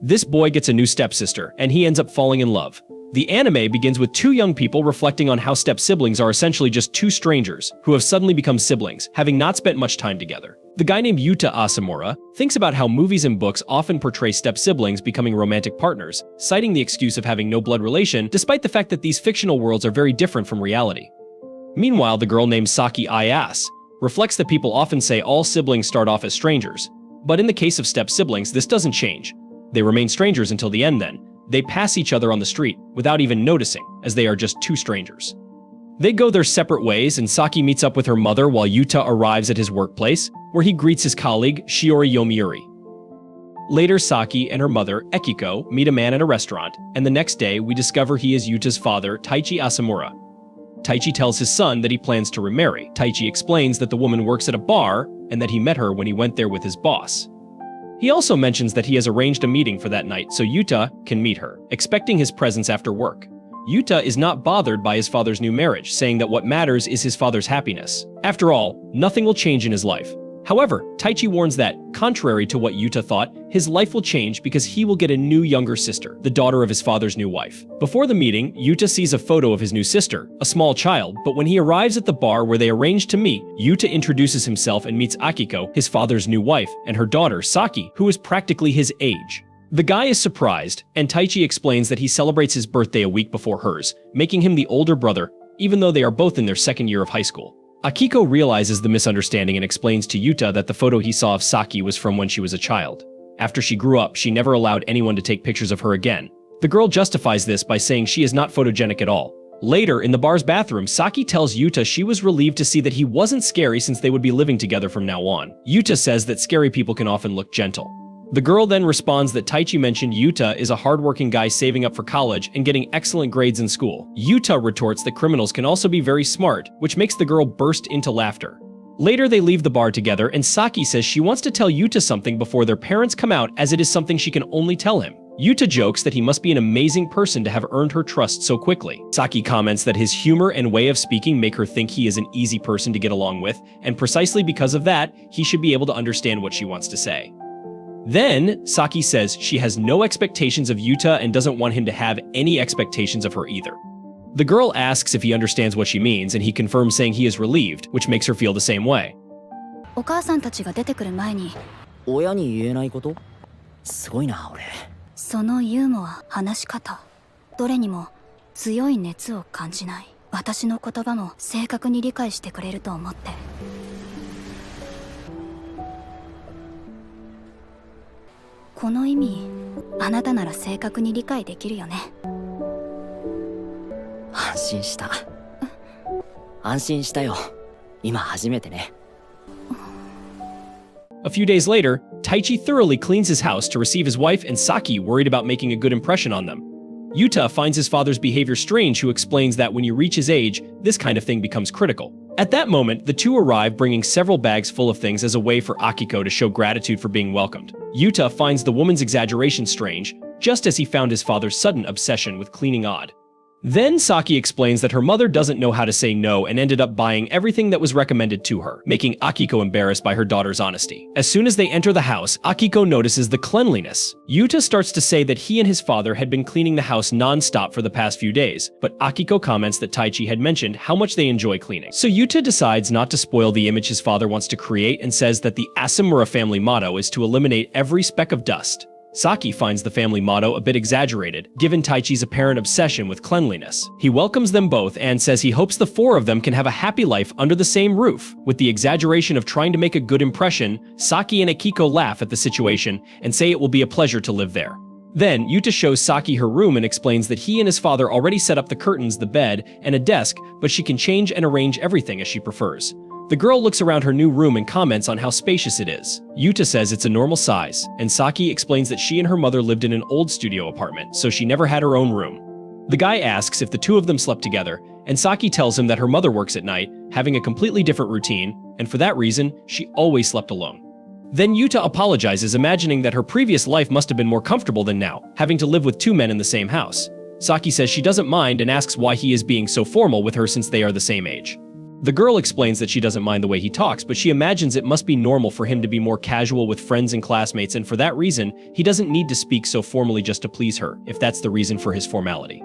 This boy gets a new stepsister, and he ends up falling in love. The anime begins with two young people reflecting on how step-siblings are essentially just two strangers who have suddenly become siblings, having not spent much time together. The guy named Yuta Asamura thinks about how movies and books often portray step-siblings becoming romantic partners, citing the excuse of having no blood relation, despite the fact that these fictional worlds are very different from reality. Meanwhile, the girl named Saki Ayase reflects that people often say all siblings start off as strangers. But in the case of step-siblings, this doesn't change. They remain strangers until the end then. They pass each other on the street without even noticing, as they are just two strangers. They go their separate ways, and Saki meets up with her mother while Yuta arrives at his workplace, where he greets his colleague, Shiori Yomiuri. Later, Saki and her mother, Ekiko, meet a man at a restaurant, and the next day, we discover he is Yuta's father, Taichi Asamura. Taichi tells his son that he plans to remarry. Taichi explains that the woman works at a bar, and that he met her when he went there with his boss. He also mentions that he has arranged a meeting for that night so Yuta can meet her, expecting his presence after work. Yuta is not bothered by his father's new marriage, saying that what matters is his father's happiness. After all, nothing will change in his life. However, Taichi warns that, contrary to what Yuta thought, his life will change because he will get a new younger sister, the daughter of his father's new wife. Before the meeting, Yuta sees a photo of his new sister, a small child, but when he arrives at the bar where they arranged to meet, Yuta introduces himself and meets Akiko, his father's new wife, and her daughter, Saki, who is practically his age. The guy is surprised, and Taichi explains that he celebrates his birthday a week before hers, making him the older brother, even though they are both in their second year of high school. Akiko realizes the misunderstanding and explains to Yuta that the photo he saw of Saki was from when she was a child. After she grew up, she never allowed anyone to take pictures of her again. The girl justifies this by saying she is not photogenic at all. Later, in the bar's bathroom, Saki tells Yuta she was relieved to see that he wasn't scary since they would be living together from now on. Yuta says that scary people can often look gentle. The girl then responds that Taichi mentioned Yuta is a hardworking guy saving up for college and getting excellent grades in school. Yuta retorts that criminals can also be very smart, which makes the girl burst into laughter. Later, they leave the bar together, and Saki says she wants to tell Yuta something before their parents come out, as it is something she can only tell him. Yuta jokes that he must be an amazing person to have earned her trust so quickly. Saki comments that his humor and way of speaking make her think he is an easy person to get along with, and precisely because of that, he should be able to understand what she wants to say. Then, Saki says she has no expectations of Yuta and doesn't want him to have any expectations of her either. The girl asks if he understands what she means, and he confirms saying he is relieved, which makes her feel the same way. お母さんたちが出てくる前に親に言えないこと？すごいな、俺。そのユーモア、話し方、どれにも強い熱を感じない。私の言葉も正確に理解してくれると思って。この意味、あなたなら正確に理解できるよね。安心した。安心したよ。今初めてね。A few days later, Taichi thoroughly cleans his house to receive his wife, and Saki worried about making a good impression on them. Yuta finds his father's behavior strange, who explains that when you reach his age, this kind of thing becomes critical. At that moment, the two arrive bringing several bags full of things as a way for Akiko to show gratitude for being welcomed. Yuta finds the woman's exaggeration strange, just as he found his father's sudden obsession with cleaning odd. Then Saki explains that her mother doesn't know how to say no and ended up buying everything that was recommended to her, making Akiko embarrassed by her daughter's honesty. As soon as they enter the house, Akiko notices the cleanliness. Yuta starts to say that he and his father had been cleaning the house non-stop for the past few days, but Akiko comments that Taichi had mentioned how much they enjoy cleaning. So Yuta decides not to spoil the image his father wants to create and says that the Asamura family motto is to eliminate every speck of dust. Saki finds the family motto a bit exaggerated, given Taichi's apparent obsession with cleanliness. He welcomes them both and says he hopes the four of them can have a happy life under the same roof. With the exaggeration of trying to make a good impression, Saki and Akiko laugh at the situation and say it will be a pleasure to live there. Then, Yuta shows Saki her room and explains that he and his father already set up the curtains, the bed, and a desk, but she can change and arrange everything as she prefers. The girl looks around her new room and comments on how spacious it is. Yuta says it's a normal size, and Saki explains that she and her mother lived in an old studio apartment, so she never had her own room. The guy asks if the two of them slept together, and Saki tells him that her mother works at night, having a completely different routine, and for that reason, she always slept alone. Then Yuta apologizes, imagining that her previous life must have been more comfortable than now, having to live with two men in the same house. Saki says she doesn't mind and asks why he is being so formal with her since they are the same age. The girl explains that she doesn't mind the way he talks, but she imagines it must be normal for him to be more casual with friends and classmates, and for that reason, he doesn't need to speak so formally just to please her, if that's the reason for his formality.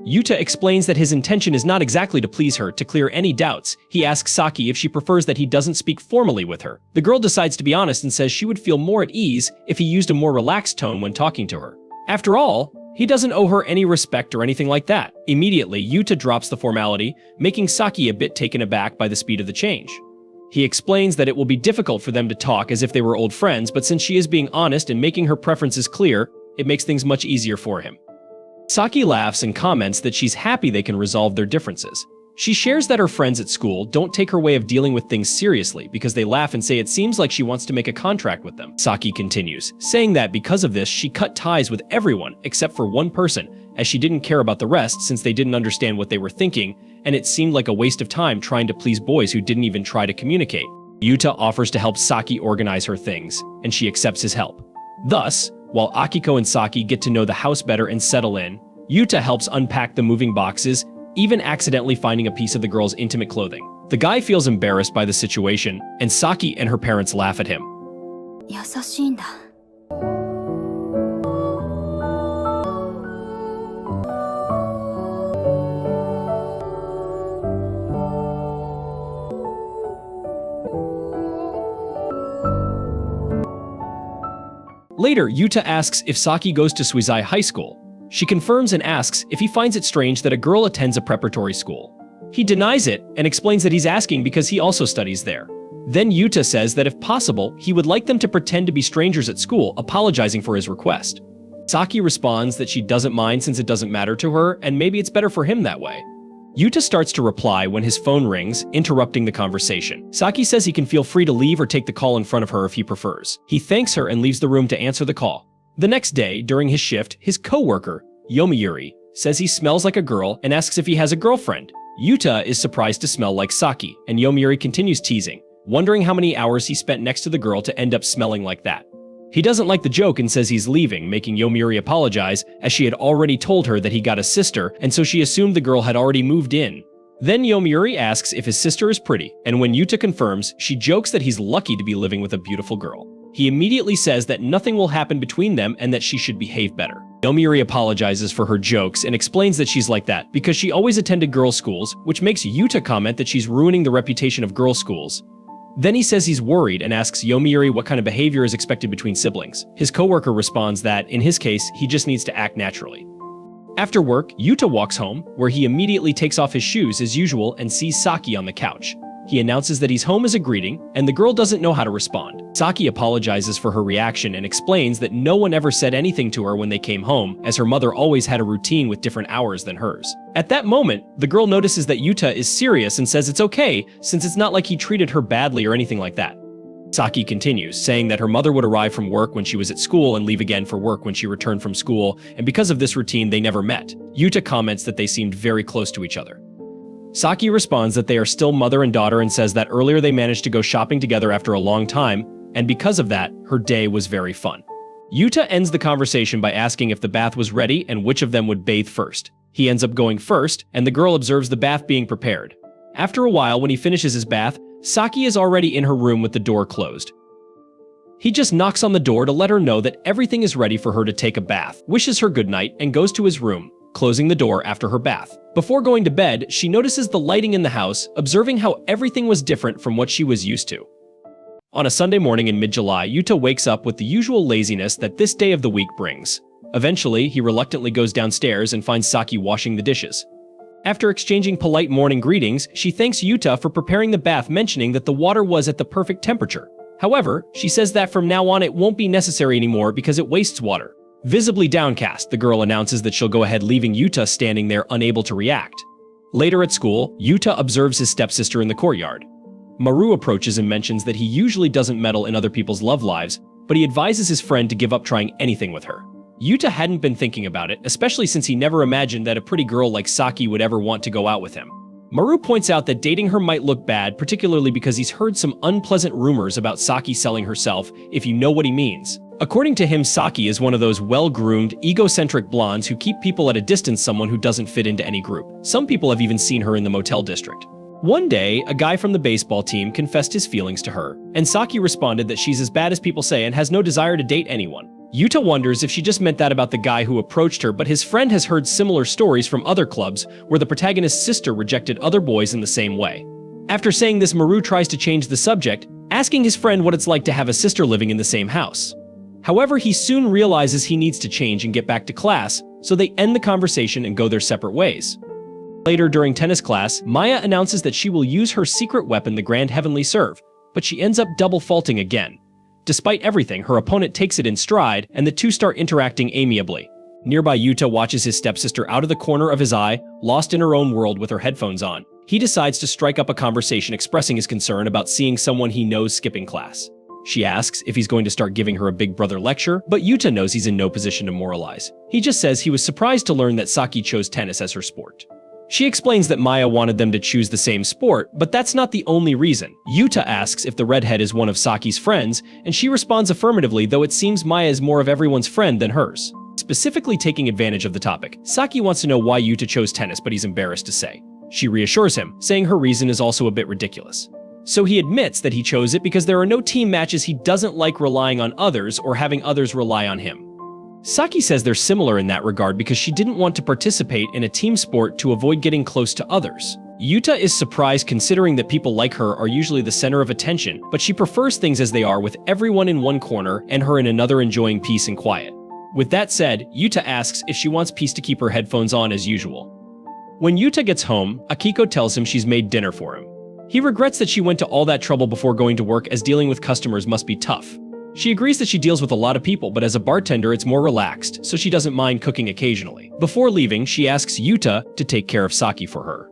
Yuta explains that his intention is not exactly to please her. To clear any doubts, he asks Saki if she prefers that he doesn't speak formally with her. The girl decides to be honest and says she would feel more at ease if he used a more relaxed tone when talking to her. After all, he doesn't owe her any respect or anything like that. Immediately, Yuta drops the formality, making Saki a bit taken aback by the speed of the change. He explains that it will be difficult for them to talk as if they were old friends, but since she is being honest and making her preferences clear, it makes things much easier for him. Saki laughs and comments that she's happy they can resolve their differences. She shares that her friends at school don't take her way of dealing with things seriously because they laugh and say it seems like she wants to make a contract with them. Saki continues, saying that because of this, she cut ties with everyone except for one person, as she didn't care about the rest since they didn't understand what they were thinking, and it seemed like a waste of time trying to please boys who didn't even try to communicate. Yuta offers to help Saki organize her things, and she accepts his help. Thus, while Akiko and Saki get to know the house better and settle in, Yuta helps unpack the moving boxes, even accidentally finding a piece of the girl's intimate clothing. The guy feels embarrassed by the situation, and Saki and her parents laugh at him. 優しいんだ。Later, Yuta asks if Saki goes to Suizai High School. She confirms and asks if he finds it strange that a girl attends a preparatory school. He denies it and explains that he's asking because he also studies there. Then Yuta says that if possible, he would like them to pretend to be strangers at school, apologizing for his request. Saki responds that she doesn't mind since it doesn't matter to her, and maybe it's better for him that way. Yuta starts to reply when his phone rings, interrupting the conversation. Saki says he can feel free to leave or take the call in front of her if he prefers. He thanks her and leaves the room to answer the call. The next day, during his shift, his co-worker, Yomiuri, says he smells like a girl and asks if he has a girlfriend. Yuta is surprised to smell like Saki, and Yomiuri continues teasing, wondering how many hours he spent next to the girl to end up smelling like that. He doesn't like the joke and says he's leaving, making Yomiuri apologize, as she had already told her that he got a sister, and so she assumed the girl had already moved in. Then Yomiuri asks if his sister is pretty, and when Yuta confirms, she jokes that he's lucky to be living with a beautiful girl. He immediately says that nothing will happen between them and that she should behave better. Yomiuri apologizes for her jokes and explains that she's like that because she always attended girls' schools, which makes Yuta comment that she's ruining the reputation of girls' schools. Then he says he's worried and asks Yomiuri what kind of behavior is expected between siblings. His coworker responds that, in his case, he just needs to act naturally. After work, Yuta walks home, where he immediately takes off his shoes as usual and sees Saki on the couch. He announces that he's home as a greeting, and the girl doesn't know how to respond. Saki apologizes for her reaction and explains that no one ever said anything to her when they came home, as her mother always had a routine with different hours than hers. At that moment, the girl notices that Yuta is serious and says it's okay, since it's not like he treated her badly or anything like that. Saki continues, saying that her mother would arrive from work when she was at school and leave again for work when she returned from school, and because of this routine, they never met. Yuta comments that they seemed very close to each other. Saki responds that they are still mother and daughter and says that earlier they managed to go shopping together after a long time, and because of that, her day was very fun. Yuta ends the conversation by asking if the bath was ready and which of them would bathe first. He ends up going first, and the girl observes the bath being prepared. After a while, when he finishes his bath, Saki is already in her room with the door closed. He just knocks on the door to let her know that everything is ready for her to take a bath, wishes her goodnight, and goes to his room, closing the door after her bath. Before going to bed, she notices the lighting in the house, observing how everything was different from what she was used to. On a Sunday morning in mid-July, Yuta wakes up with the usual laziness that this day of the week brings. Eventually, he reluctantly goes downstairs and finds Saki washing the dishes. After exchanging polite morning greetings, she thanks Yuta for preparing the bath, mentioning that the water was at the perfect temperature. However, she says that from now on it won't be necessary anymore because it wastes water. Visibly downcast, the girl announces that she'll go ahead, leaving Yuta standing there unable to react. Later at school, Yuta observes his stepsister in the courtyard. Maru approaches and mentions that he usually doesn't meddle in other people's love lives, but he advises his friend to give up trying anything with her. Yuta hadn't been thinking about it, especially since he never imagined that a pretty girl like Saki would ever want to go out with him. Maru points out that dating her might look bad, particularly because he's heard some unpleasant rumors about Saki selling herself, if you know what he means. According to him, Saki is one of those well-groomed, egocentric blondes who keep people at a distance, someone who doesn't fit into any group. Some people have even seen her in the motel district. One day, a guy from the baseball team confessed his feelings to her, and Saki responded that she's as bad as people say and has no desire to date anyone. Yuta wonders if she just meant that about the guy who approached her, but his friend has heard similar stories from other clubs where the protagonist's sister rejected other boys in the same way. After saying this, Maru tries to change the subject, asking his friend what it's like to have a sister living in the same house. However, he soon realizes he needs to change and get back to class, so they end the conversation and go their separate ways. Later, during tennis class, Maya announces that she will use her secret weapon, the Grand Heavenly Serve, but she ends up double faulting again. Despite everything, her opponent takes it in stride, and the two start interacting amiably. Nearby, Yuta watches his stepsister out of the corner of his eye, lost in her own world with her headphones on. He decides to strike up a conversation expressing his concern about seeing someone he knows skipping class. She asks if he's going to start giving her a big brother lecture, but Yuta knows he's in no position to moralize. He just says he was surprised to learn that Saki chose tennis as her sport. She explains that Maya wanted them to choose the same sport, but that's not the only reason. Yuta asks if the redhead is one of Saki's friends, and she responds affirmatively, though it seems Maya is more of everyone's friend than hers. Specifically taking advantage of the topic, Saki wants to know why Yuta chose tennis, but he's embarrassed to say. She reassures him, saying her reason is also a bit ridiculous. So he admits that he chose it because there are no team matches he doesn't like relying on others or having others rely on him. Saki says they're similar in that regard because she didn't want to participate in a team sport to avoid getting close to others. Yuta is surprised considering that people like her are usually the center of attention, but she prefers things as they are with everyone in one corner and her in another enjoying peace and quiet. With that said, Yuta asks if she wants peace to keep her headphones on as usual. When Yuta gets home, Akiko tells him she's made dinner for him. He regrets that she went to all that trouble before going to work as dealing with customers must be tough. She agrees that she deals with a lot of people, but as a bartender it's more relaxed, so she doesn't mind cooking occasionally. Before leaving, she asks Yuta to take care of Saki for her.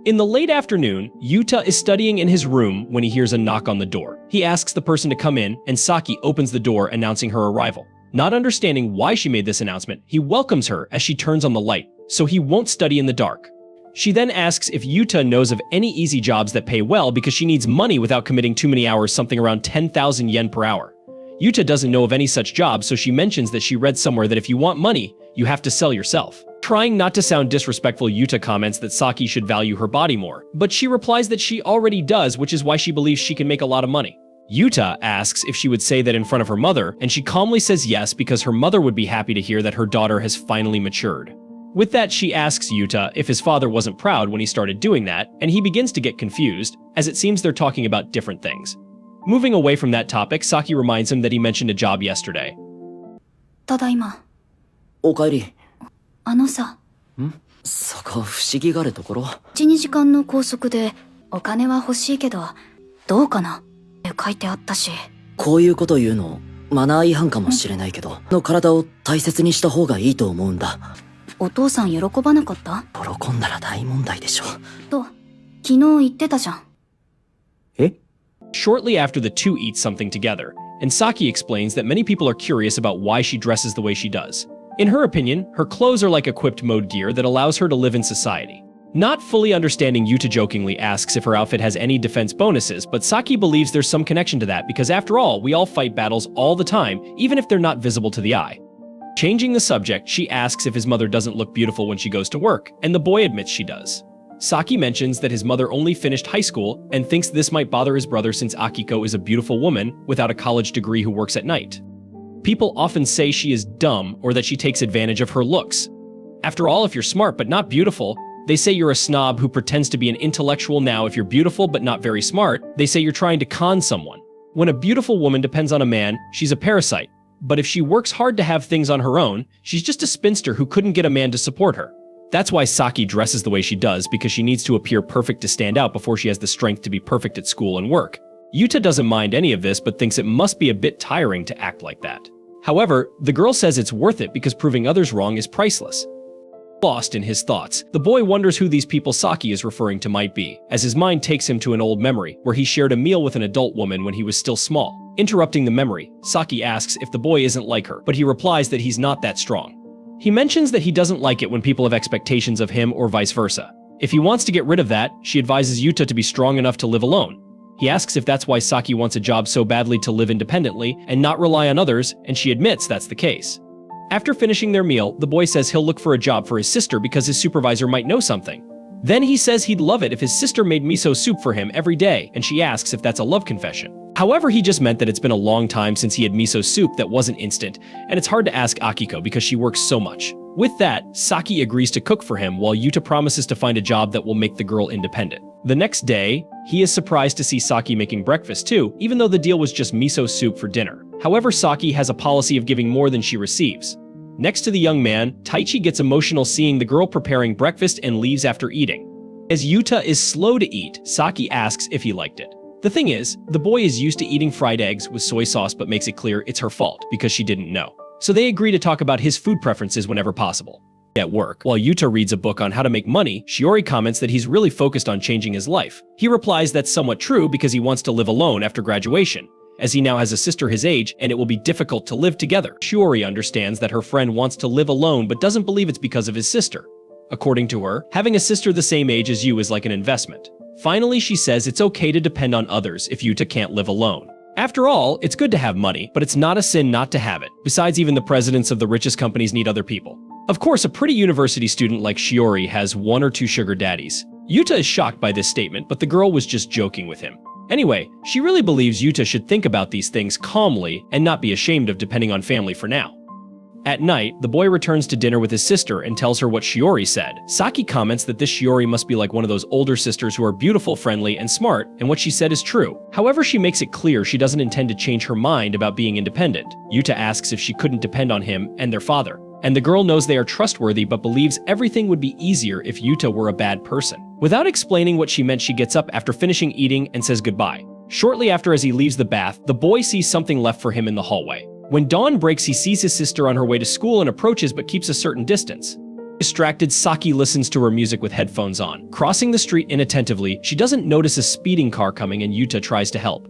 In the late afternoon, Yuta is studying in his room when he hears a knock on the door. He asks the person to come in, and Saki opens the door announcing her arrival. Not understanding why she made this announcement, he welcomes her as she turns on the light, so he won't study in the dark. She then asks if Yuta knows of any easy jobs that pay well because she needs money without committing too many hours, something around 10,000 yen per hour. Yuta doesn't know of any such jobs, so she mentions that she read somewhere that if you want money, you have to sell yourself. Trying not to sound disrespectful, Yuta comments that Saki should value her body more, but she replies that she already does, which is why she believes she can make a lot of money. Yuta asks if she would say that in front of her mother, and she calmly says yes because her mother would be happy to hear that her daughter has finally matured. With that, she asks Yuta if his father wasn't proud when he started doing that, and he begins to get confused, as it seems they're talking about different things. Moving away from that topic, Saki reminds him that he mentioned a job yesterday. ただいま。おかえり。さ。そこ不思議がるところ。1、2時間の拘束でお金は欲しいけど、どうかなって書いてあったし。こういうこと言うの、マナー違反かもしれないけど、の体を大切にした方がいいと思うんだ。お父さん喜ばなかった？喜んだら大問題でしょ。と、昨日言ってたじゃん。え？ Shortly after, the two eat something together, and Saki explains that many people are curious about why she dresses the way she does. In her opinion, her clothes are like equipped mode gear that allows her to live in society. Not fully understanding, Yuta jokingly asks if her outfit has any defense bonuses, but Saki believes there's some connection to that because after all, we all fight battles all the time, even if they're not visible to the eye. Changing the subject, she asks if his mother doesn't look beautiful when she goes to work, and the boy admits she does. Saki mentions that his mother only finished high school and thinks this might bother his brother since Akiko is a beautiful woman without a college degree who works at night. People often say she is dumb or that she takes advantage of her looks. After all, if you're smart but not beautiful, they say you're a snob who pretends to be an intellectual. Now, if you're beautiful but not very smart, they say you're trying to con someone. When a beautiful woman depends on a man, she's a parasite. But if she works hard to have things on her own, she's just a spinster who couldn't get a man to support her. That's why Saki dresses the way she does, because she needs to appear perfect to stand out before she has the strength to be perfect at school and work. Yuta doesn't mind any of this but thinks it must be a bit tiring to act like that. However, the girl says it's worth it because proving others wrong is priceless. Lost in his thoughts, the boy wonders who these people Saki is referring to might be, as his mind takes him to an old memory where he shared a meal with an adult woman when he was still small. Interrupting the memory, Saki asks if the boy isn't like her, but he replies that he's not that strong. He mentions that he doesn't like it when people have expectations of him or vice versa. If he wants to get rid of that, she advises Yuta to be strong enough to live alone. He asks if that's why Saki wants a job so badly, to live independently and not rely on others, and she admits that's the case. After finishing their meal, the boy says he'll look for a job for his sister because his supervisor might know something. Then he says he'd love it if his sister made miso soup for him every day, and she asks if that's a love confession. However, he just meant that it's been a long time since he had miso soup that wasn't instant, and it's hard to ask Akiko because she works so much. With that, Saki agrees to cook for him while Yuta promises to find a job that will make the girl independent. The next day, he is surprised to see Saki making breakfast too, even though the deal was just miso soup for dinner. However, Saki has a policy of giving more than she receives. Next to the young man, Taichi gets emotional seeing the girl preparing breakfast and leaves after eating. As Yuta is slow to eat, Saki asks if he liked it. The thing is, the boy is used to eating fried eggs with soy sauce but makes it clear it's her fault because she didn't know. So they agree to talk about his food preferences whenever possible. At work, while Yuta reads a book on how to make money, Shiori comments that he's really focused on changing his life. He replies that's somewhat true because he wants to live alone after graduation, as he now has a sister his age and it will be difficult to live together. Shiori understands that her friend wants to live alone but doesn't believe it's because of his sister. According to her, having a sister the same age as you is like an investment. Finally, she says it's okay to depend on others if Yuta can't live alone. After all, it's good to have money, but it's not a sin not to have it. Besides, even the presidents of the richest companies need other people. Of course, a pretty university student like Shiori has 1 or 2 sugar daddies. Yuta is shocked by this statement, but the girl was just joking with him. Anyway, she really believes Yuta should think about these things calmly and not be ashamed of depending on family for now. At night, the boy returns to dinner with his sister and tells her what Shiori said. Saki comments that this Shiori must be like one of those older sisters who are beautiful, friendly, and smart, and what she said is true. However, she makes it clear she doesn't intend to change her mind about being independent. Yuta asks if she couldn't depend on him and their father. And the girl knows they are trustworthy but believes everything would be easier if Yuta were a bad person. Without explaining what she meant, she gets up after finishing eating and says goodbye. Shortly after, as he leaves the bath, the boy sees something left for him in the hallway. When dawn breaks, he sees his sister on her way to school and approaches but keeps a certain distance. Distracted, Saki listens to her music with headphones on. Crossing the street inattentively, she doesn't notice a speeding car coming and Yuta tries to help.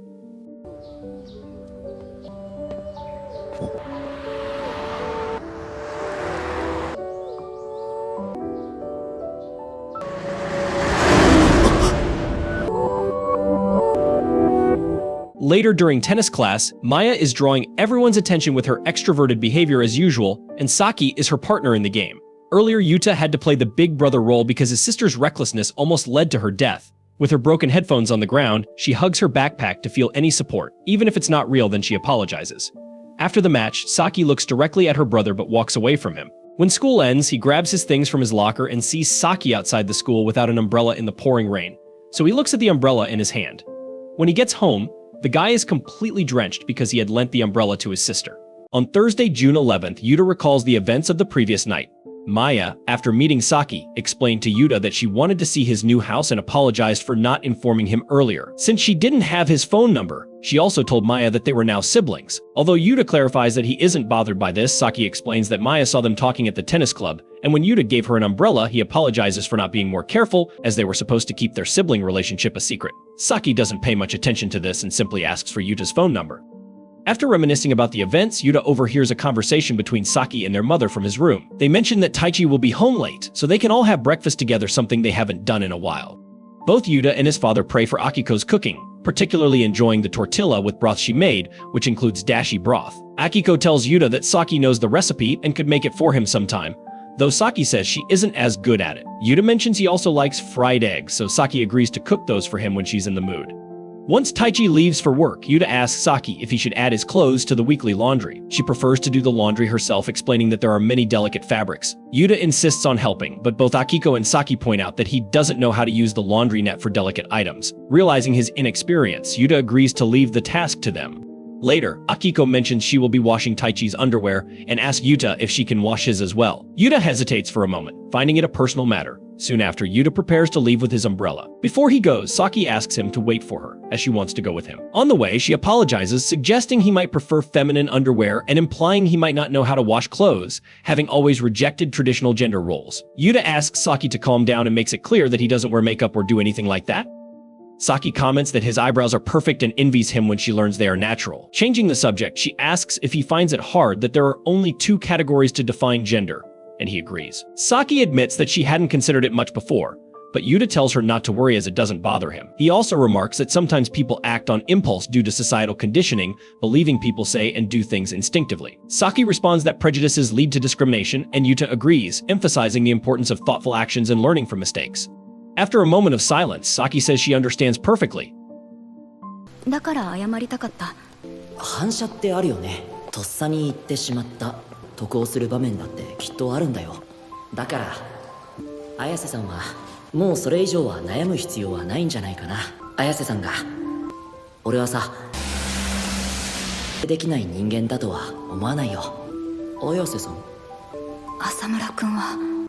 Later during tennis class, Maya is drawing everyone's attention with her extroverted behavior as usual, and Saki is her partner in the game. Earlier, Yuta had to play the big brother role because his sister's recklessness almost led to her death. With her broken headphones on the ground, she hugs her backpack to feel any support. Even if it's not real, then she apologizes. After the match, Saki looks directly at her brother but walks away from him. When school ends, he grabs his things from his locker and sees Saki outside the school without an umbrella in the pouring rain. So he looks at the umbrella in his hand. When he gets home, the guy is completely drenched because he had lent the umbrella to his sister. On Thursday, June 11th, Yuta recalls the events of the previous night. Maya, after meeting Saki, explained to Yuta that she wanted to see his new house and apologized for not informing him earlier. Since she didn't have his phone number, she also told Maya that they were now siblings. Although Yuta clarifies that he isn't bothered by this, Saki explains that Maya saw them talking at the tennis club, and when Yuta gave her an umbrella, he apologizes for not being more careful, as they were supposed to keep their sibling relationship a secret. Saki doesn't pay much attention to this and simply asks for Yuta's phone number. After reminiscing about the events, Yuta overhears a conversation between Saki and their mother from his room. They mention that Taichi will be home late, so they can all have breakfast together, something they haven't done in a while. Both Yuta and his father pray for Akiko's cooking, particularly enjoying the tortilla with broth she made, which includes dashi broth. Akiko tells Yuta that Saki knows the recipe and could make it for him sometime, though Saki says she isn't as good at it. Yuta mentions he also likes fried eggs, so Saki agrees to cook those for him when she's in the mood. Once Taichi leaves for work, Yuta asks Saki if he should add his clothes to the weekly laundry. She prefers to do the laundry herself, explaining that there are many delicate fabrics. Yuta insists on helping, but both Akiko and Saki point out that he doesn't know how to use the laundry net for delicate items. Realizing his inexperience, Yuta agrees to leave the task to them. Later, Akiko mentions she will be washing Taichi's underwear and asks Yuta if she can wash his as well. Yuta hesitates for a moment, finding it a personal matter. Soon after, Yuta prepares to leave with his umbrella. Before he goes, Saki asks him to wait for her, as she wants to go with him. On the way, she apologizes, suggesting he might prefer feminine underwear and implying he might not know how to wash clothes, having always rejected traditional gender roles. Yuta asks Saki to calm down and makes it clear that he doesn't wear makeup or do anything like that. Saki comments that his eyebrows are perfect and envies him when she learns they are natural. Changing the subject, she asks if he finds it hard that there are only 2 categories to define gender, and he agrees. Saki admits that she hadn't considered it much before, but Yuta tells her not to worry as it doesn't bother him. He also remarks that sometimes people act on impulse due to societal conditioning, believing people say and do things instinctively. Saki responds that prejudices lead to discrimination, and Yuta agrees, emphasizing the importance of thoughtful actions and learning from mistakes. After a moment of silence, Saki says she understands perfectly. だから謝りたかった。反射ってあるよね。とっさに言ってしまった得をする場面だってきっとあるんだよ。だから綾瀬さんはもうそれ以上は悩む必要はないんじゃないかな。綾瀬さんが俺はさできない人間だとは思わないよ。綾瀬さん、浅村くんは。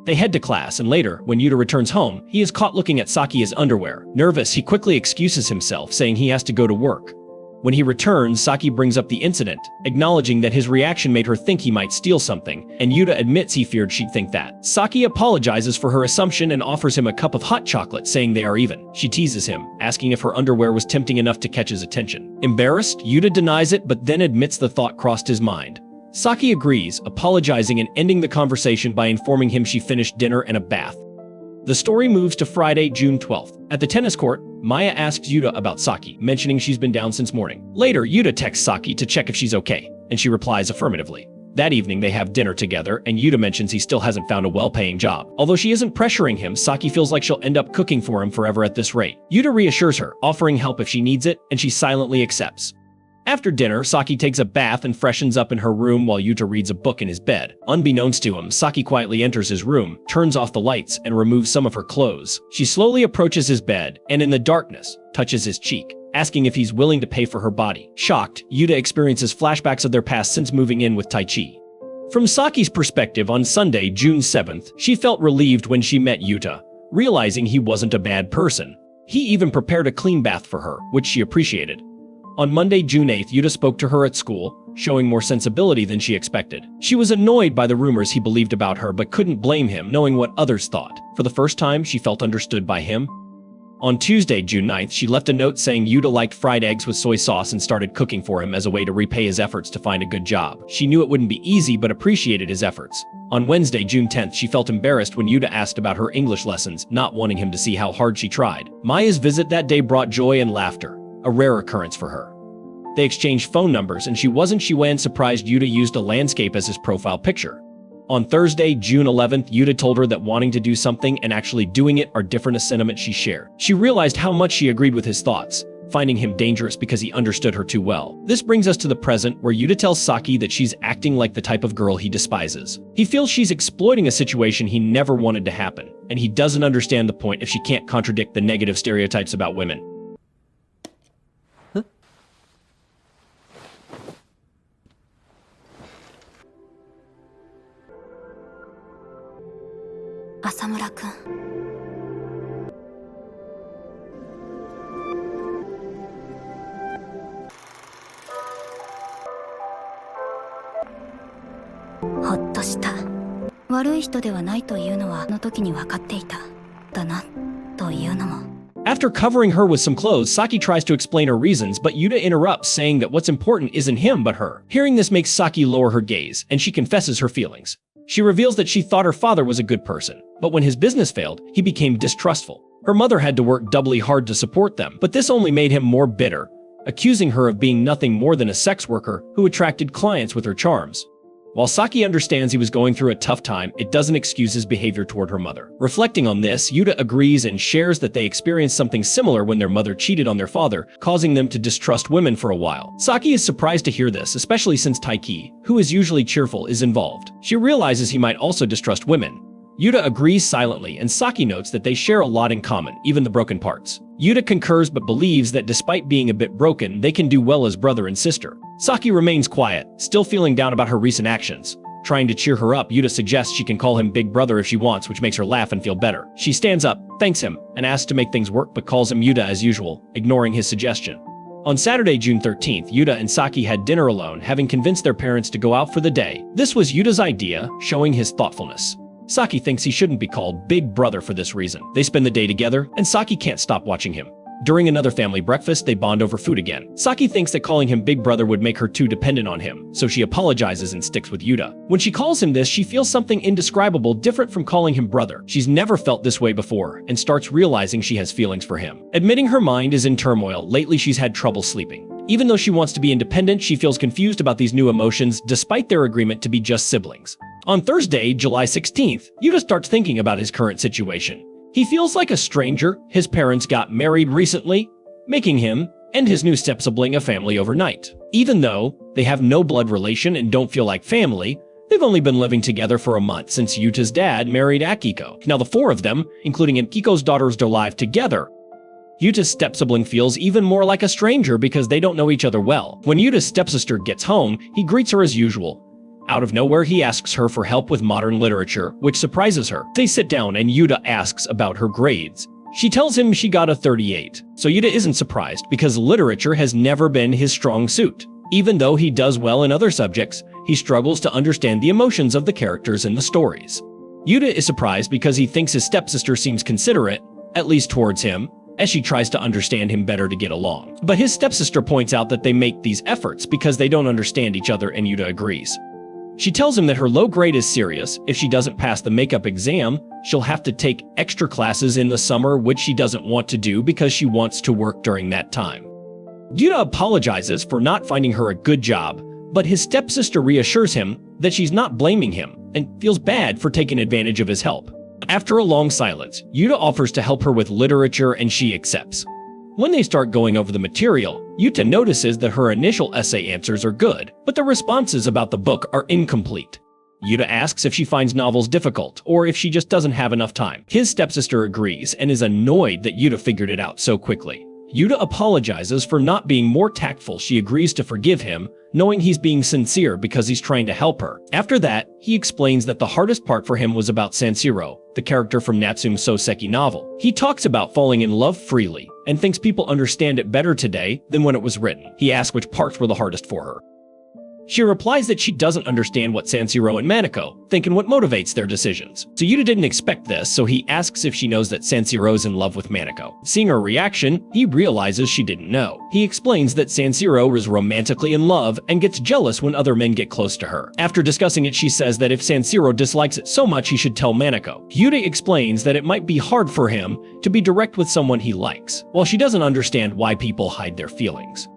They head to class, and later, when Yuta returns home, he is caught looking at Saki's underwear. Nervous, he quickly excuses himself, saying he has to go to work. When he returns, Saki brings up the incident, acknowledging that his reaction made her think he might steal something, and Yuta admits he feared she'd think that. Saki apologizes for her assumption and offers him a cup of hot chocolate, saying they are even. She teases him, asking if her underwear was tempting enough to catch his attention. Embarrassed, Yuta denies it but then admits the thought crossed his mind. Saki agrees, apologizing and ending the conversation by informing him she finished dinner and a bath. The story moves to Friday, June 12th. At the tennis court, Maya asks Yuta about Saki, mentioning she's been down since morning. Later, Yuta texts Saki to check if she's okay, and she replies affirmatively. That evening, they have dinner together, and Yuta mentions he still hasn't found a well-paying job. Although she isn't pressuring him, Saki feels like she'll end up cooking for him forever at this rate. Yuta reassures her, offering help if she needs it, and she silently accepts. After dinner, Saki takes a bath and freshens up in her room while Yuta reads a book in his bed. Unbeknownst to him, Saki quietly enters his room, turns off the lights, and removes some of her clothes. She slowly approaches his bed, and in the darkness, touches his cheek, asking if he's willing to pay for her body. Shocked, Yuta experiences flashbacks of their past since moving in with Taichi. From Saki's perspective, on Sunday, June 7th, she felt relieved when she met Yuta, realizing he wasn't a bad person. He even prepared a clean bath for her, which she appreciated. On Monday, June 8th, Yuta spoke to her at school, showing more sensibility than she expected. She was annoyed by the rumors he believed about her but couldn't blame him, knowing what others thought. For the first time, she felt understood by him. On Tuesday, June 9th, she left a note saying Yuta liked fried eggs with soy sauce and started cooking for him as a way to repay his efforts to find a good job. She knew it wouldn't be easy but appreciated his efforts. On Wednesday, June 10th, she felt embarrassed when Yuta asked about her English lessons, not wanting him to see how hard she tried. Maya's visit that day brought joy and laughter, a rare occurrence for her. They exchanged phone numbers, and she wasn't when surprised Yuta used a landscape as his profile picture. On Thursday, June 11th, Yuta told her that wanting to do something and actually doing it are different, a sentiment she shared. She realized how much she agreed with his thoughts, finding him dangerous because he understood her too well. This brings us to the present, where Yuta tells Saki that she's acting like the type of girl he despises. He feels she's exploiting a situation he never wanted to happen, and he doesn't understand the point if she can't contradict the negative stereotypes about women. Asamura-kun. Hottoshita. 悪い人ではないというのはあの時に分かっていた。だな、というのも。After covering her with some clothes, Saki tries to explain her reasons, but Yuta interrupts, saying that what's important isn't him but her. Hearing this makes Saki lower her gaze, and she confesses her feelings. She reveals that she thought her father was a good person, but when his business failed, he became distrustful. Her mother had to work doubly hard to support them, but this only made him more bitter, accusing her of being nothing more than a sex worker who attracted clients with her charms. While Saki understands he was going through a tough time, it doesn't excuse his behavior toward her mother. Reflecting on this, Yuta agrees and shares that they experienced something similar when their mother cheated on their father, causing them to distrust women for a while. Saki is surprised to hear this, especially since Taiki, who is usually cheerful, is involved. She realizes he might also distrust women. Yuta agrees silently, and Saki notes that they share a lot in common, even the broken parts. Yuta concurs but believes that despite being a bit broken, they can do well as brother and sister. Saki remains quiet, still feeling down about her recent actions. Trying to cheer her up, Yuta suggests she can call him Big Brother if she wants, which makes her laugh and feel better. She stands up, thanks him, and asks to make things work but calls him Yuta as usual, ignoring his suggestion. On Saturday, June 13th, Yuta and Saki had dinner alone, having convinced their parents to go out for the day. This was Yuta's idea, showing his thoughtfulness. Saki thinks he shouldn't be called Big Brother for this reason. They spend the day together, and Saki can't stop watching him. During another family breakfast, they bond over food again. Saki thinks that calling him Big Brother would make her too dependent on him, so she apologizes and sticks with Yuta. When she calls him this, she feels something indescribable different from calling him brother. She's never felt this way before, and starts realizing she has feelings for him. Admitting her mind is in turmoil, lately she's had trouble sleeping. Even though she wants to be independent, she feels confused about these new emotions, despite their agreement to be just siblings. On Thursday, July 16th, Yuta starts thinking about his current situation. He feels like a stranger. His parents got married recently, making him and his new step-sibling a family overnight. Even though they have no blood relation and don't feel like family, they've only been living together for a month since Yuta's dad married Akiko. Now the four of them, including Akiko's daughters, are alive together. Yuta's step-sibling feels even more like a stranger because they don't know each other well. When Yuta's stepsister gets home, he greets her as usual. Out of nowhere, he asks her for help with modern literature, which surprises her. They sit down and Yuta asks about her grades. She tells him she got a 38. So Yuta isn't surprised because literature has never been his strong suit. Even though he does well in other subjects, he struggles to understand the emotions of the characters in the stories. Yuta is surprised because he thinks his stepsister seems considerate, at least towards him, as she tries to understand him better to get along. But his stepsister points out that they make these efforts because they don't understand each other, and Yuta agrees. She tells him that her low grade is serious. If she doesn't pass the makeup exam, she'll have to take extra classes in the summer, which she doesn't want to do because she wants to work during that time. Yuta apologizes for not finding her a good job, but his stepsister reassures him that she's not blaming him and feels bad for taking advantage of his help. After a long silence, Yuta offers to help her with literature and she accepts. When they start going over the material, Yuta notices that her initial essay answers are good, but the responses about the book are incomplete. Yuta asks if she finds novels difficult or if she just doesn't have enough time. His stepsister agrees and is annoyed that Yuta figured it out so quickly. Yuta apologizes for not being more tactful. She agrees to forgive him, knowing he's being sincere because he's trying to help her. After that, he explains that the hardest part for him was about Sanshiro, the character from Natsume's Soseki novel. He talks about falling in love freely and thinks people understand it better today than when it was written. He asks which parts were the hardest for her. She replies that she doesn't understand what Sanshiro and Maneko think and what motivates their decisions. So Yuta didn't expect this, so he asks if she knows that Sanshiro's in love with Maneko. Seeing her reaction, he realizes she didn't know. He explains that Sanshiro is romantically in love and gets jealous when other men get close to her. After discussing it, she says that if Sanshiro dislikes it so much, he should tell Maneko. Yuta explains that it might be hard for him to be direct with someone he likes, while she doesn't understand why people hide their feelings.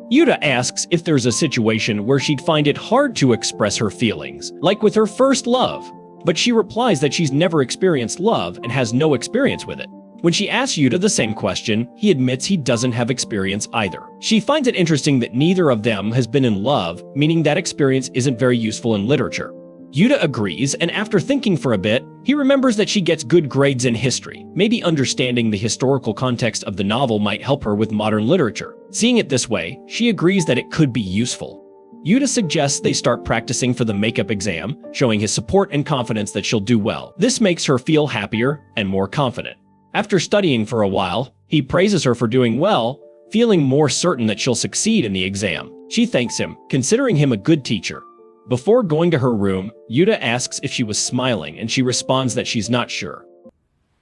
Yuta asks if there's a situation where she'd find it hard to express her feelings, like with her first love, but she replies that she's never experienced love and has no experience with it. When she asks Yuta the same question, he admits he doesn't have experience either. She finds it interesting that neither of them has been in love, meaning that experience isn't very useful in literature. Yuta agrees, and after thinking for a bit, he remembers that she gets good grades in history. Maybe understanding the historical context of the novel might help her with modern literature. Seeing it this way, she agrees that it could be useful. Yuta suggests they start practicing for the makeup exam, showing his support and confidence that she'll do well. This makes her feel happier and more confident. After studying for a while, he praises her for doing well, feeling more certain that she'll succeed in the exam. She thanks him, considering him a good teacher. Before going to her room, Yuta asks if she was smiling, and she responds that she's not sure.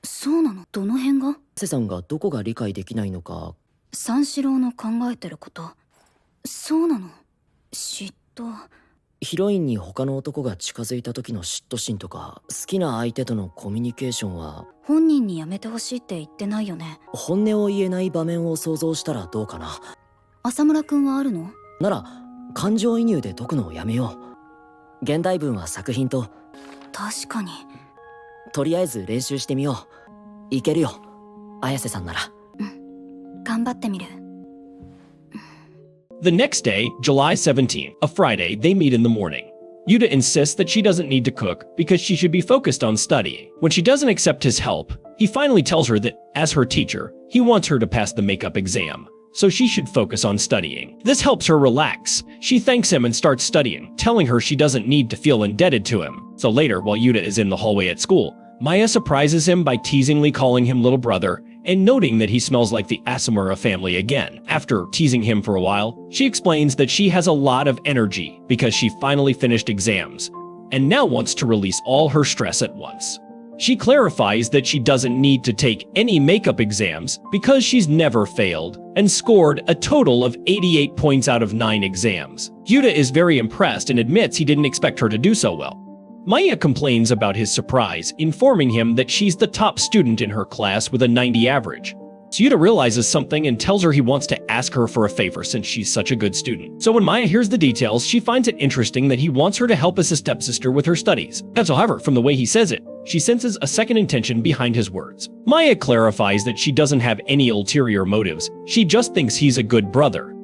そうなの？どの辺が？セさんがどこが理解できないのか。三四郎の考えてること。そうなの？嫉妬。ヒロインに他の男が近づいた時の嫉妬心とか、好きな相手とのコミュニケーションは。本人にやめてほしいって言ってないよね。本音を言えない場面を想像したらどうかな。浅村くんはあるの？なら、感情移入で解くのをやめよう。現代文は作品と。確かに。とりあえず練習してみよう。いけるよ、綾瀬さんなら。頑張ってみる。The next day, July 17th, a Friday, they meet in the morning. Yuta insists that she doesn't need to cook because she should be focused on studying. When she doesn't accept his help, he finally tells her that, as her teacher, he wants her to pass the makeup exam, so she should focus on studying. This helps her relax. She thanks him and starts studying, telling her she doesn't need to feel indebted to him. So later, while Yuta is in the hallway at school, Maya surprises him by teasingly calling him little brother and noting that he smells like the Asumura family again. After teasing him for a while, she explains that she has a lot of energy because she finally finished exams and now wants to release all her stress at once. She clarifies that she doesn't need to take any makeup exams because she's never failed and scored a total of 88 points out of 9 exams. Yuta is very impressed and admits he didn't expect her to do so well. Maya complains about his surprise, informing him that she's the top student in her class with a 90 average. So Yuta realizes something and tells her he wants to ask her for a favor since she's such a good student. So when Maya hears the details, she finds it interesting that he wants her to help as a stepsister with her studies. However, from the way he says it, she senses a second intention behind his words. Maya clarifies that she doesn't have any ulterior motives, she just thinks he's a good brother.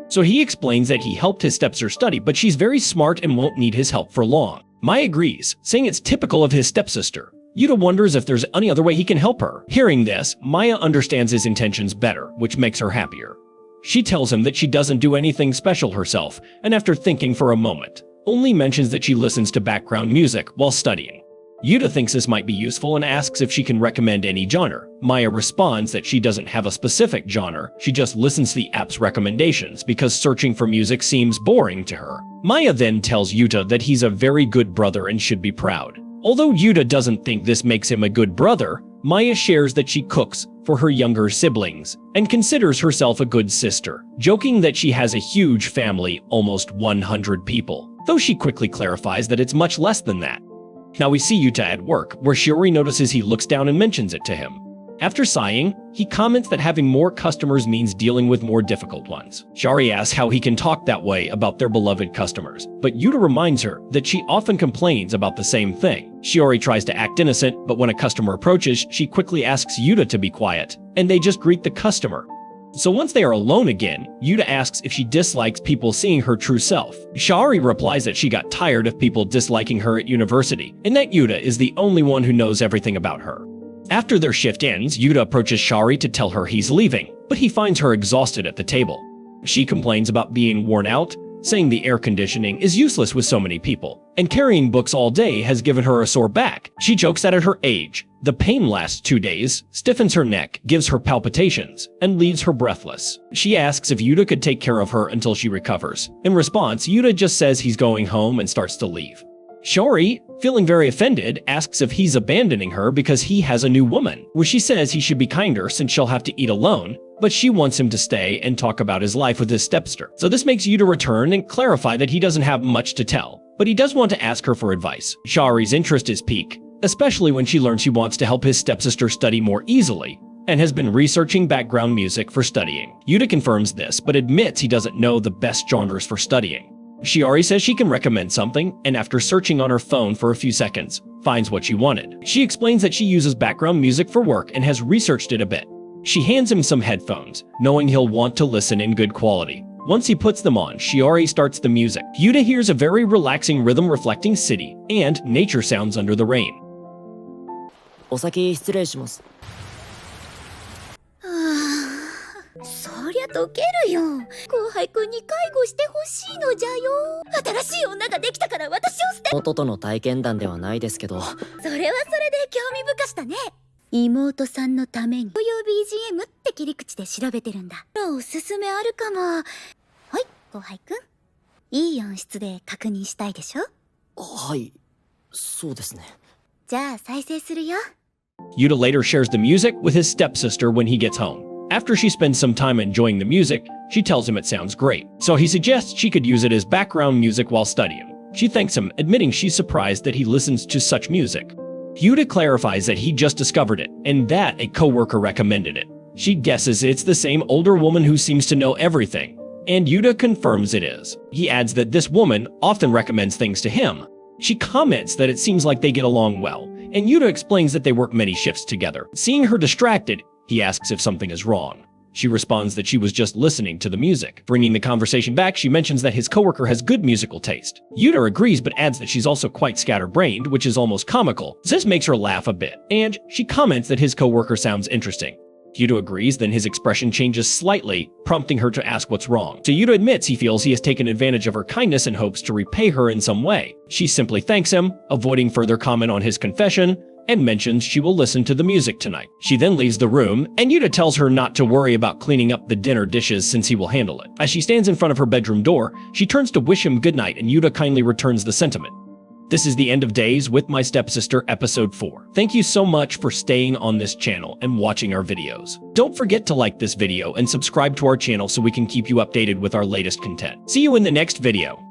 So he explains that he helped his stepsister study, but she's very smart and won't need his help for long. Maya agrees, saying it's typical of his stepsister. Yuta wonders if there's any other way he can help her. Hearing this, Maya understands his intentions better, which makes her happier. She tells him that she doesn't do anything special herself, and after thinking for a moment, only mentions that she listens to background music while studying. Yuta thinks this might be useful and asks if she can recommend any genre. Maya responds that she doesn't have a specific genre, she just listens to the app's recommendations because searching for music seems boring to her. Maya then tells Yuta that he's a very good brother and should be proud. Although Yuta doesn't think this makes him a good brother, Maya shares that she cooks for her younger siblings and considers herself a good sister, joking that she has a huge family, almost 100 people, though she quickly clarifies that it's much less than that. Now we see Yuta at work, where Shiori notices he looks down and mentions it to him. After sighing, he comments that having more customers means dealing with more difficult ones. Shiori asks how he can talk that way about their beloved customers, but Yuta reminds her that she often complains about the same thing. Shiori tries to act innocent, but when a customer approaches, she quickly asks Yuta to be quiet, and they just greet the customer. So once they are alone again, Yuta asks if she dislikes people seeing her true self. Shiori replies that she got tired of people disliking her at university, and that Yuta is the only one who knows everything about her. After their shift ends, Yuta approaches Shiori to tell her he's leaving, but he finds her exhausted at the table. She complains about being worn out, saying the air conditioning is useless with so many people, and carrying books all day has given her a sore back. She jokes that at her age, the pain lasts 2 days, stiffens her neck, gives her palpitations, and leaves her breathless. She asks if Yuta could take care of her until she recovers. In response, Yuta just says he's going home and starts to leave. Shiori, feeling very offended, asks if he's abandoning her because he has a new woman, where she says he should be kinder since she'll have to eat alone, but she wants him to stay and talk about his life with his stepsister. So this makes Yuta return and clarify that he doesn't have much to tell, but he does want to ask her for advice. Shiori's interest is piqued, especially when she learns he wants to help his stepsister study more easily, and has been researching background music for studying. Yuta confirms this, but admits he doesn't know the best genres for studying. Shiori says she can recommend something, and after searching on her phone for a few seconds, finds what she wanted. She explains that she uses background music for work and has researched it a bit. She hands him some headphones, knowing he'll want to listen in good quality. Once he puts them on, Shiori starts the music. Yuta hears a very relaxing rhythm reflecting city and nature sounds under the rain. お先失礼します。そりゃ解けるよ。後輩くんに介護してほしいのじゃよ。新しい女ができたから私を捨て。妹との体験談ではないですけど。それはそれで興味深したね。妹さんのために。こういう BGM って切り口で調べてるんだ。おすすめあるかも。はい、後輩くん。いい音質で確認したいでしょ？はい、そうですね。じゃあ再生するよ。Yuta later shares the music with his stepsister when he gets home. After she spends some time enjoying the music, she tells him it sounds great, so he suggests she could use it as background music while studying. She thanks him, admitting she's surprised that he listens to such music. Yuta clarifies that he just discovered it, and that a coworker recommended it. She guesses it's the same older woman who seems to know everything, and Yuta confirms it is. He adds that this woman often recommends things to him. She comments that it seems like they get along well, and Yuta explains that they work many shifts together. Seeing her distracted, he asks if something is wrong. She responds that she was just listening to the music. Bringing the conversation back, she mentions that his coworker has good musical taste. Yuta agrees but adds that she's also quite scatterbrained, which is almost comical. This makes her laugh a bit, and she comments that his coworker sounds interesting. Yuta agrees, then his expression changes slightly, prompting her to ask what's wrong. So Yuta admits he feels he has taken advantage of her kindness and hopes to repay her in some way. She simply thanks him, avoiding further comment on his confession, and mentions she will listen to the music tonight. She then leaves the room, and Yuta tells her not to worry about cleaning up the dinner dishes since he will handle it. As she stands in front of her bedroom door, she turns to wish him goodnight, and Yuta kindly returns the sentiment. This is the end of Days with My Stepsister episode 4. Thank you so much for staying on this channel and watching our videos. Don't forget to like this video and subscribe to our channel so we can keep you updated with our latest content. See you in the next video.